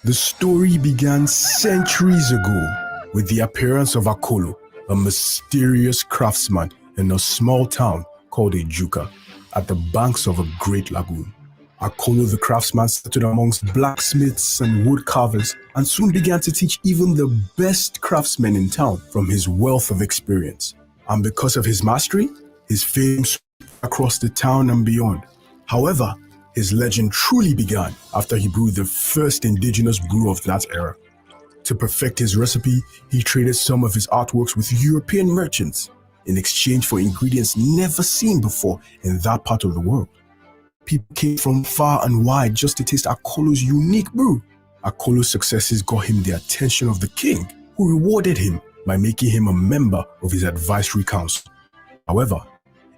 The story began centuries ago with the appearance of Akolo, a mysterious craftsman in a small town called Ejuka, at the banks of a great lagoon. Akolo the craftsman settled amongst blacksmiths and wood carvers and soon began to teach even the best craftsmen in town from his wealth of experience. And because of his mastery, his fame spread across the town and beyond. However, his legend truly began after he brewed the first indigenous brew of that era. To perfect his recipe, he traded some of his artworks with European merchants in exchange for ingredients never seen before in that part of the world. People came from far and wide just to taste Akolo's unique brew. Akolo's successes got him the attention of the king, who rewarded him by making him a member of his advisory council. However,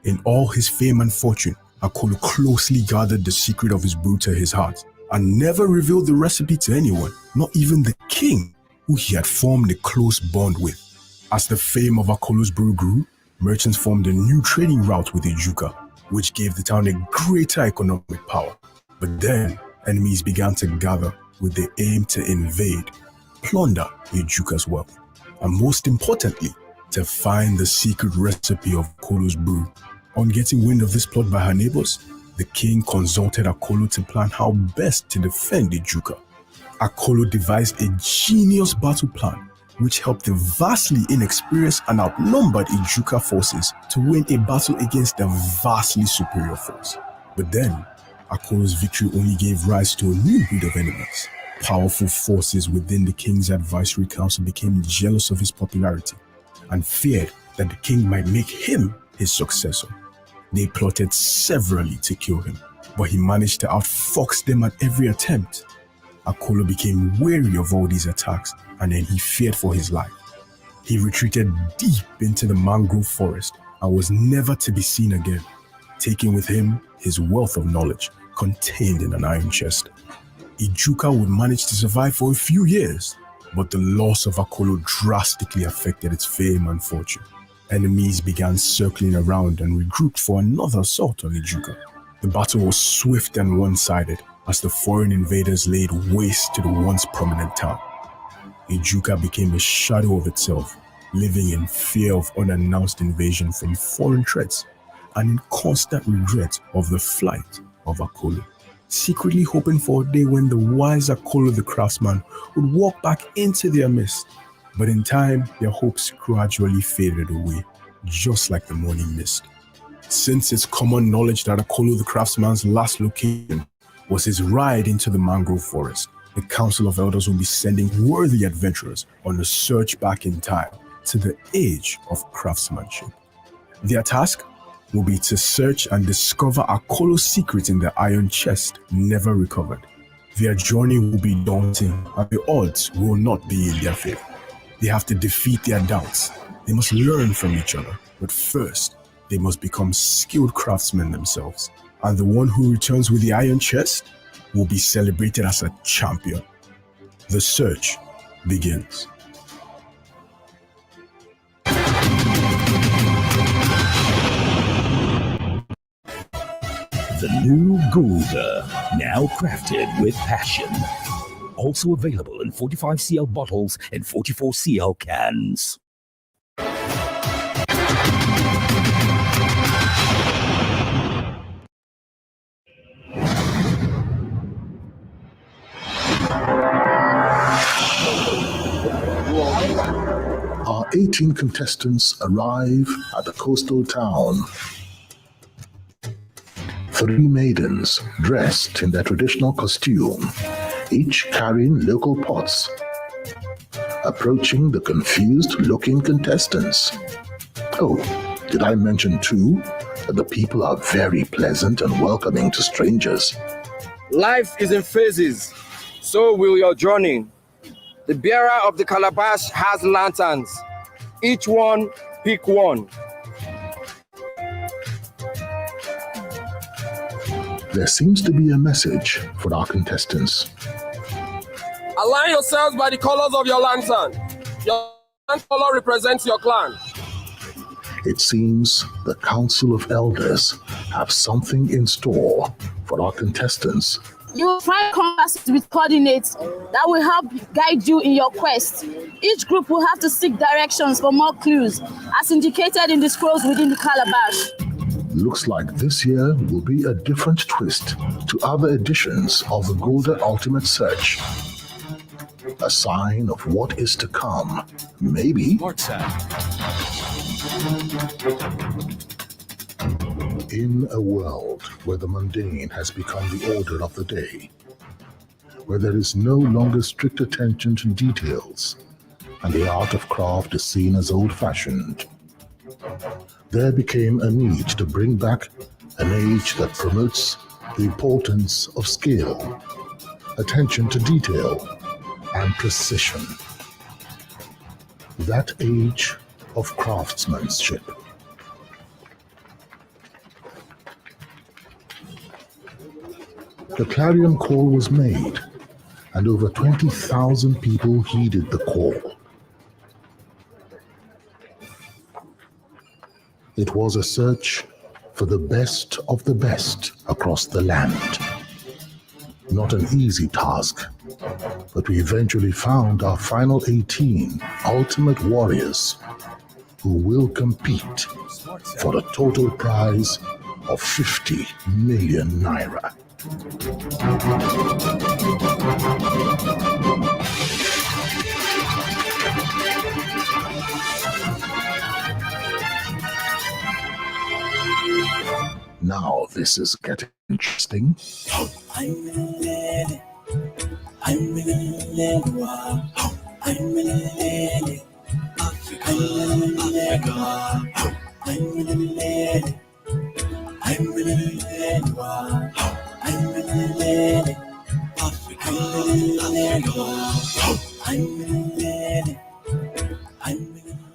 in all his fame and fortune, Akolo closely guarded the secret of his brew to his heart and never revealed the recipe to anyone, not even the king, who he had formed a close bond with. As the fame of Akolo's brew grew, merchants formed a new trading route with Ejuka, which gave the town a greater economic power. But then, enemies began to gather with the aim to invade, plunder Ejuka's wealth, and most importantly, to find the secret recipe of Akolo's brew. On getting wind of this plot by her neighbors, the king consulted Akolo to plan how best to defend Ejuka. Akolo devised a genius battle plan which helped the vastly inexperienced and outnumbered Ejuka forces to win a battle against a vastly superior force. But then, Akolo's victory only gave rise to a new breed of enemies. Powerful forces within the king's advisory council became jealous of his popularity and feared that the king might make him his successor. They plotted severally to kill him, but he managed to outfox them at every attempt. Akolo became wary of all these attacks, and then he feared for his life. He retreated deep into the mangrove forest and was never to be seen again, taking with him his wealth of knowledge contained in an iron chest. Ejuka would manage to survive for a few years, but the loss of Akolo drastically affected its fame and fortune. Enemies began circling around and regrouped for another assault on Ejuka. The battle was swift and one-sided as the foreign invaders laid waste to the once prominent town. Ejuka became a shadow of itself, living in fear of unannounced invasion from foreign threats and in constant regret of the flight of Akolo, secretly hoping for a day when the wise Akolo the craftsman would walk back into their midst. But in time, their hopes gradually faded away, just like the morning mist. Since it's common knowledge that Akolo the craftsman's last location was his ride into the mangrove forest, the Council of Elders will be sending worthy adventurers on a search back in time to the Age of Craftsmanship. Their task will be to search and discover Akolo's secret in the iron chest never recovered. Their journey will be daunting and the odds will not be in their favor. They have to defeat their doubts. They must learn from each other. But first, they must become skilled craftsmen themselves. And the one who returns with the iron chest will be celebrated as a champion. The search begins. The new Gulder, now crafted with passion. Also available in 45cl bottles and 44cl cans. Our 18 contestants arrive at the coastal town. 3 maidens dressed in their traditional costume, each carrying local pots, approaching the confused-looking contestants. Oh, did I mention too that the people are very pleasant and welcoming to strangers? Life is in phases, so will your journey. The bearer of the calabash has lanterns. Each one pick one. There seems to be a message for our contestants. Align yourselves by the colors of your lantern. Your lantern color represents your clan. It seems the Council of Elders have something in store for our contestants You will find compasses with coordinates that will help guide you in your quest. Each group will have to seek directions for more clues, as indicated in the scrolls within the calabash. Looks like this year will be a different twist to other editions of the Gulder Ultimate Search. A sign of what is to come. Maybe. In a world where the mundane has become the order of the day, where there is no longer strict attention to details, and the art of craft is seen as old-fashioned, there became a need to bring back an age that promotes the importance of skill, attention to detail, and precision. That age of craftsmanship. The clarion call was made, and over 20,000 people heeded the call. It was a search for the best of the best across the land. Not an easy task, but we eventually found our final 18 ultimate warriors who will compete for a total prize of 50 million naira. Now this is getting interesting.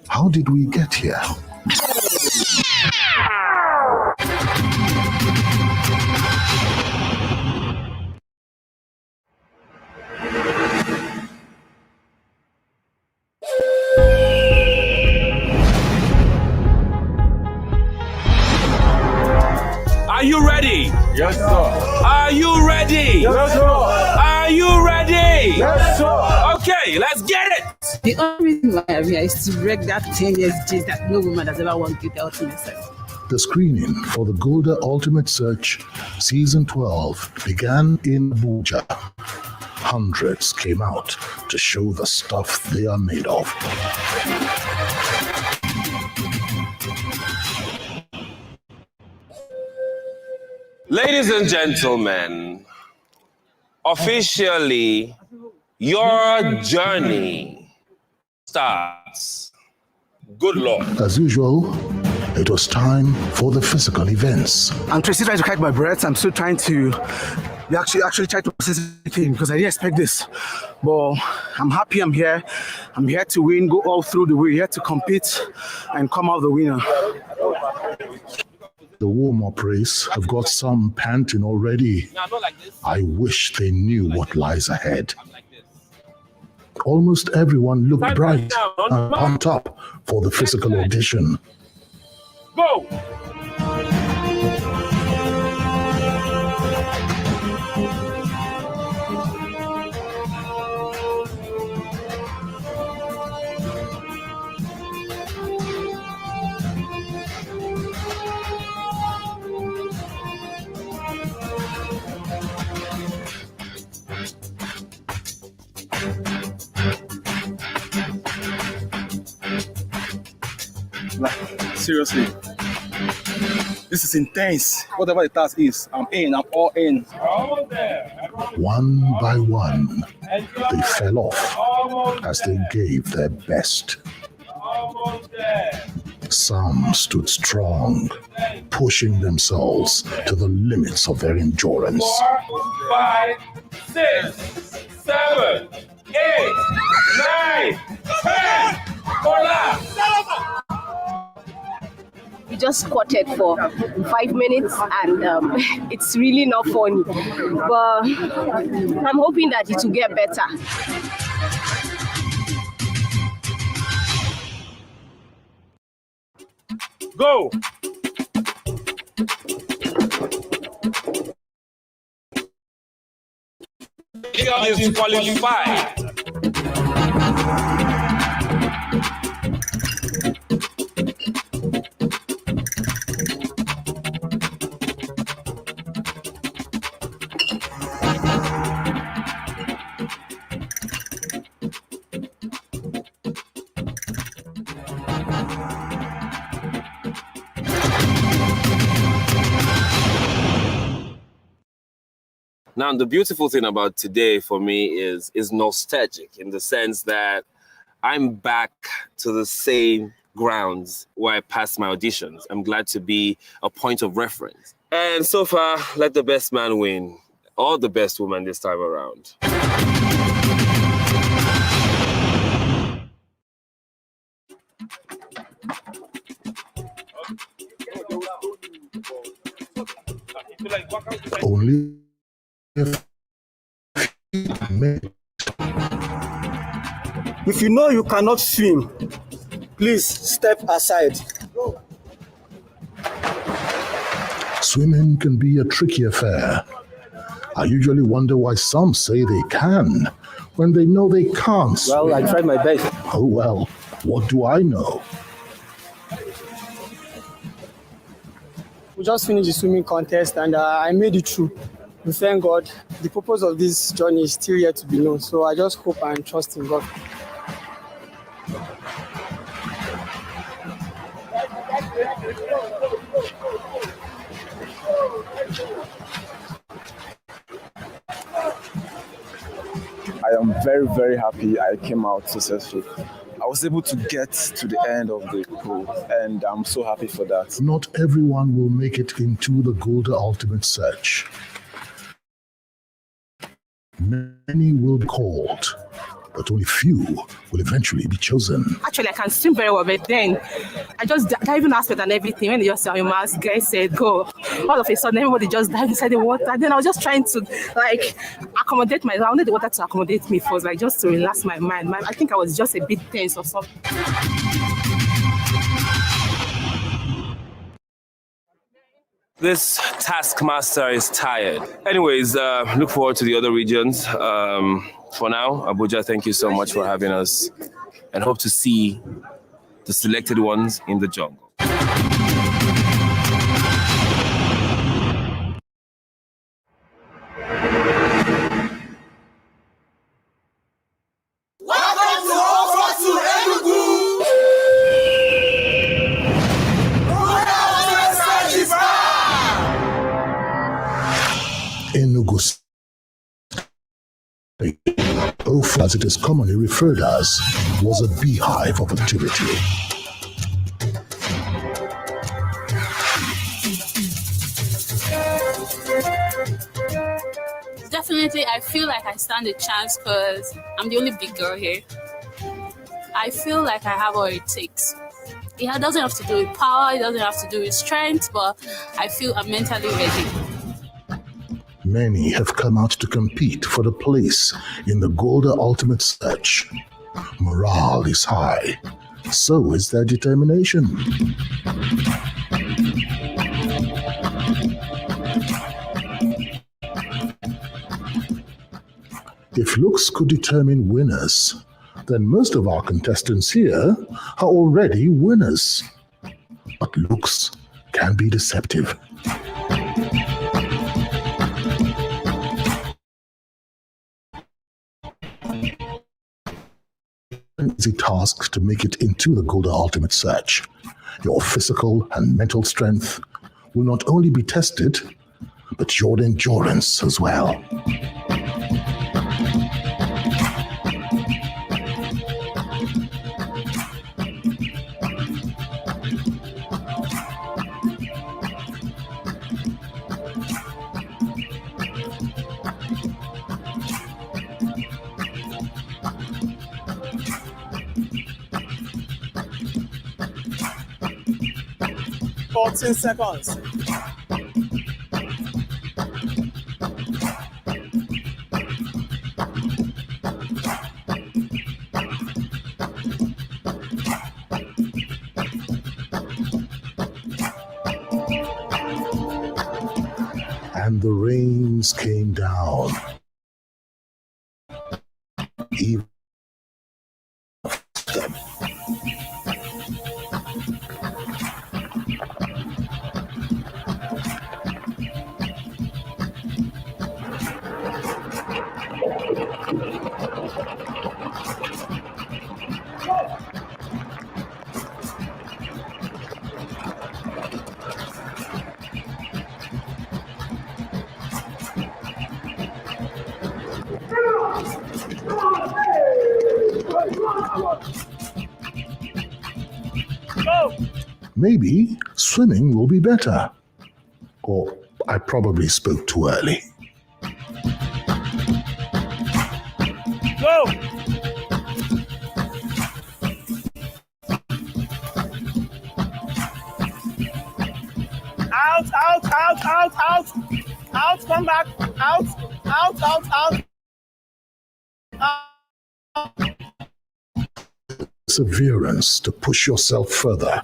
How did we get here? Are you ready? Yes, sir. Are you ready? Yes, sir. Are you ready? Yes, sir. Okay, let's get it. The only reason why I'm here is to break that 10 years gist that no woman has ever wanted the ultimate search. The screening for the Gulder Ultimate Search Season 12 began in Abuja. Hundreds came out to show the stuff they are made of. Ladies and gentlemen, officially, your journey starts. Good Lord. As usual, it was time for the physical events. I'm Tracy trying to catch my breath. I'm still trying to actually try to process everything because I didn't expect this. But I'm happy I'm here. I'm here to win, go all through the way, here to compete and come out the winner. The warm-up race have got some panting already. I wish they knew what lies ahead. Almost everyone looked bright and pumped up for the physical audition. Go! Seriously. This is intense. Whatever the task is, I'm all in. One by one, they fell off as they gave their best. Some stood strong, pushing themselves to the limits of their endurance. 4, 5, 6, 7, 8, 9, 10. Hola! We just squatted for 5 minutes and it's really not funny. But I'm hoping that it will get better. Go! is qualified. Now, the beautiful thing about today for me is nostalgic in the sense that I'm back to the same grounds where I passed my auditions. I'm glad to be a point of reference. And so far, let the best man win, or the best woman this time around. Only minutes. If you know you cannot swim, please step aside. Swimming can be a tricky affair. I usually wonder why some say they can when they know they can't. Well, I tried my best. Oh well, what do I know? We just finished the swimming contest and I made it through. We thank God. The purpose of this journey is still yet to be known. So I just hope and trust in God. I am very, very happy I came out successful. I was able to get to the end of the pool, and I'm so happy for that. Not everyone will make it into the Gulder Ultimate Search. Many will be called, but only few will eventually be chosen. Actually, I can swim very well, but then I just diving aspect and everything. When they just saw your mask, guys said go. All of a sudden, everybody just dived inside the water. Then I was just trying to accommodate myself. I wanted the water to accommodate me first, just to relax my mind. I think I was just a bit tense or something. This taskmaster is tired. Anyways, look forward to the other regions. For now, Abuja, thank you so much for having us, and hope to see the selected ones in the jungle. Enugu State, as it is commonly referred as, was a beehive of activity. Definitely, I feel like I stand a chance because I'm the only big girl here. I feel like I have what it takes. It doesn't have to do with power, it doesn't have to do with strength, but I feel I'm mentally ready. Many have come out to compete for the place in the Gulder Ultimate Search. Morale is high. So is their determination. If looks could determine winners, then most of our contestants here are already winners. But looks can be deceptive. Easy task to make it into the Gulder Ultimate Search. Your physical and mental strength will not only be tested, but your endurance as well. Seconds. And the rains came down. even maybe swimming will be better. Or I probably spoke too early. Go! Out, out, out, out, out. Out, come back. Out, out, out, out. Perseverance to push yourself further.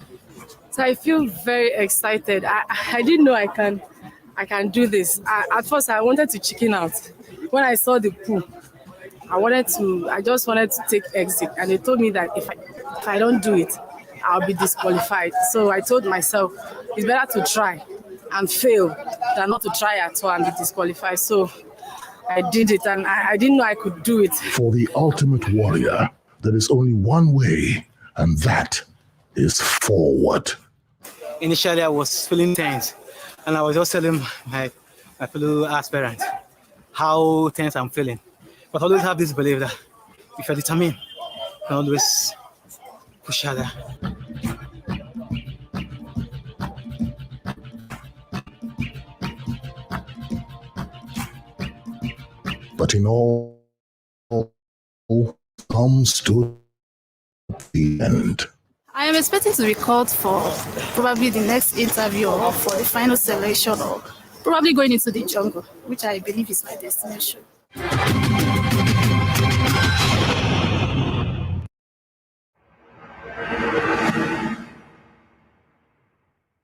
So I feel very excited. I didn't know I can do this. At first, I wanted to chicken out. When I saw the pool, I just wanted to take exit. And they told me that if I don't do it, I'll be disqualified. So I told myself, it's better to try and fail than not to try at all and be disqualified. So I did it, and I didn't know I could do it. For the ultimate warrior, there is only one way, and that is forward. Initially, I was feeling tense, and I was just telling my fellow aspirants how tense I'm feeling. But I always have this belief that if you're determined, you can always push harder. But in all comes to the end. I am expecting to be called for probably the next interview or for the final selection or probably going into the jungle, which I believe is my destination.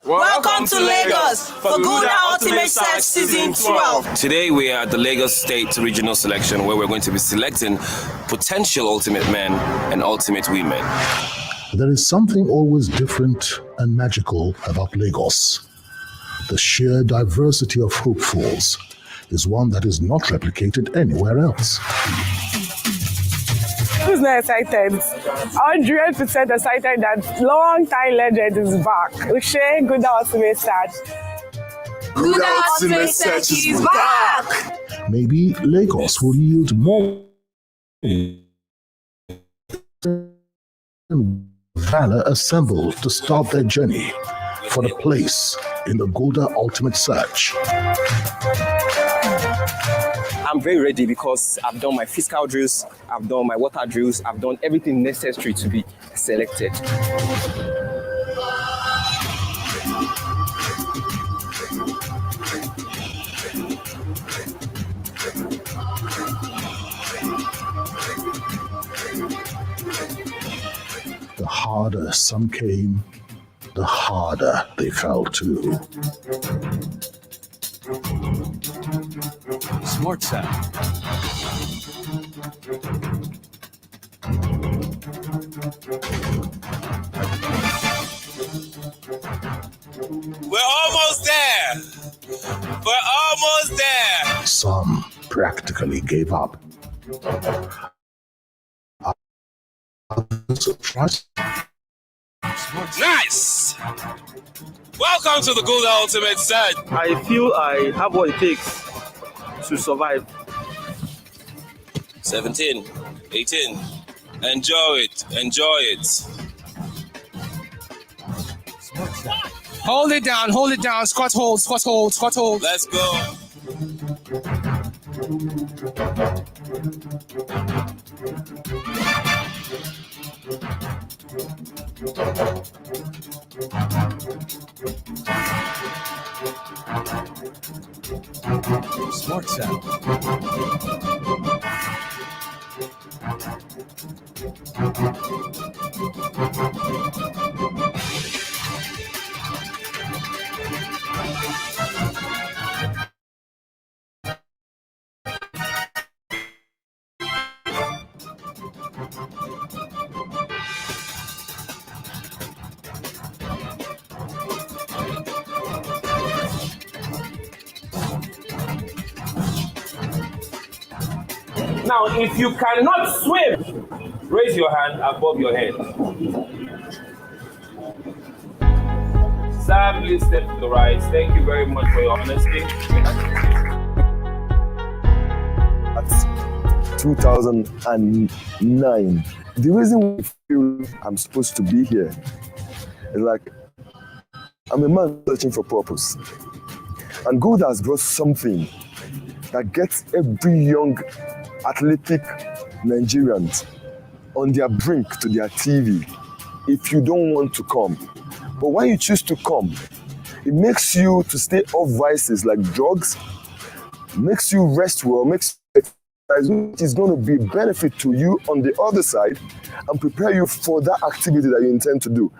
Welcome to Lagos for Gulder Ultimate Search Season 12. Today we are at the Lagos State Regional Selection where we're going to be selecting potential ultimate men and ultimate women. There is something always different and magical about Lagos. The sheer diversity of hopefuls is one that is not replicated anywhere else. Who's not excited? 100% excited that long-time legend is back. Ushe Gulder Ultimate Search. Gulder Ultimate Search is back! Maybe Lagos will yield more valor assembled to start their journey for the place in the Gulder Ultimate Search. I'm very ready because I've done my physical drills, I've done my water drills, I've done everything necessary to be selected. The harder some came, the harder they fell too. Smart sound. We're almost there. We're almost there. Some practically gave up. Others trust. Nice. Welcome to the Gulder Ultimate Search. I feel I have what it takes to survive. 17, 18. Enjoy it. Enjoy it. Hold it down. Squat hold. Let's go. Smart sound. Now, if you cannot swim, raise your hand above your head. Sir, please step to the right. Thank you very much for your honesty. That's 2009. The reason we feel I'm supposed to be here is like, I'm a man searching for purpose. And God has brought something that gets every young athletic Nigerians on their brink to their TV if you don't want to come. But when you choose to come, it makes you to stay off vices like drugs, makes you rest well, makes you exercise, which is going to be a benefit to you on the other side and prepare you for that activity that you intend to do.